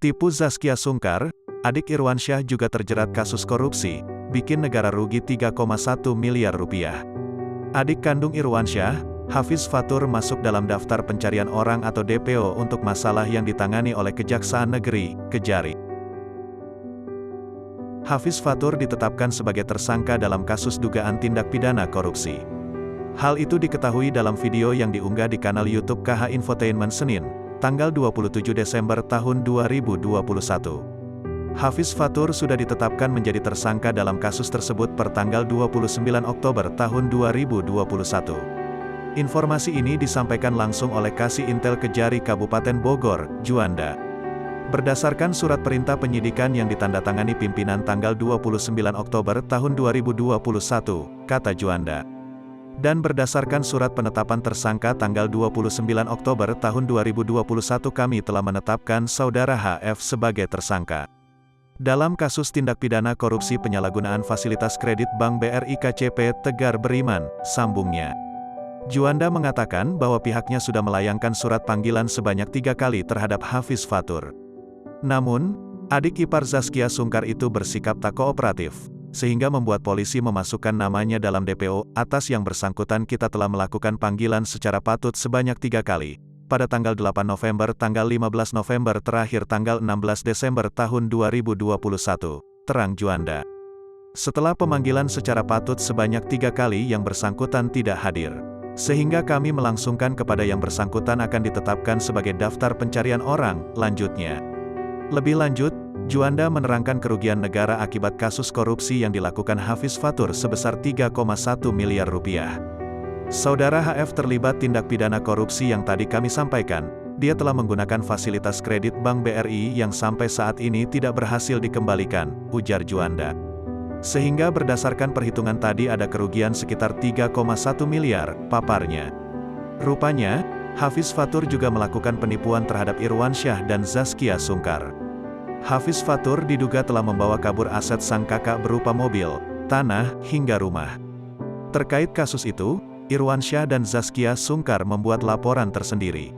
Tipu Zaskia Sungkar, adik Irwansyah juga terjerat kasus korupsi, bikin negara rugi 3,1 miliar rupiah. Adik kandung Irwansyah, Hafiz Fatur masuk dalam daftar pencarian orang atau DPO untuk masalah yang ditangani oleh Kejaksaan Negeri, Kejari. Hafiz Fatur ditetapkan sebagai tersangka dalam kasus dugaan tindak pidana korupsi. Hal itu diketahui dalam video yang diunggah di kanal YouTube KH Infotainment Senin, tanggal 27 Desember tahun 2021. Hafiz Fatur sudah ditetapkan menjadi tersangka dalam kasus tersebut per tanggal 29 Oktober tahun 2021. Informasi ini disampaikan langsung oleh Kasih Intel Kejari Kabupaten Bogor, Juanda. Berdasarkan surat perintah penyidikan yang ditandatangani pimpinan tanggal 29 Oktober tahun 2021, kata Juanda. Dan berdasarkan surat penetapan tersangka tanggal 29 Oktober tahun 2021 kami telah menetapkan Saudara HF sebagai tersangka dalam kasus tindak pidana korupsi penyalahgunaan fasilitas kredit Bank BRI KCP Tegar Beriman, sambungnya. Juanda mengatakan bahwa pihaknya sudah melayangkan surat panggilan sebanyak 3 kali terhadap Hafiz Fatur. Namun, adik ipar Zaskia Sungkar itu bersikap tak kooperatif, sehingga membuat polisi memasukkan namanya dalam DPO. Atas yang bersangkutan kita telah melakukan panggilan secara patut sebanyak 3 kali. Pada tanggal 8 November, tanggal 15 November terakhir tanggal 16 Desember tahun 2021, terang Juanda. Setelah pemanggilan secara patut sebanyak 3 kali yang bersangkutan tidak hadir, sehingga kami melangsungkan kepada yang bersangkutan akan ditetapkan sebagai daftar pencarian orang, lanjutnya. Lebih lanjut, Juanda menerangkan kerugian negara akibat kasus korupsi yang dilakukan Hafiz Fatur sebesar 3,1 miliar rupiah. Saudara HF terlibat tindak pidana korupsi yang tadi kami sampaikan. Dia telah menggunakan fasilitas kredit Bank BRI yang sampai saat ini tidak berhasil dikembalikan, ujar Juanda. Sehingga berdasarkan perhitungan tadi ada kerugian sekitar 3,1 miliar, paparnya. Rupanya, Hafiz Fatur juga melakukan penipuan terhadap Irwansyah dan Zaskia Sungkar. Hafiz Fatur diduga telah membawa kabur aset sang kakak berupa mobil, tanah, hingga rumah. Terkait kasus itu, Irwansyah dan Zaskia Sungkar membuat laporan tersendiri.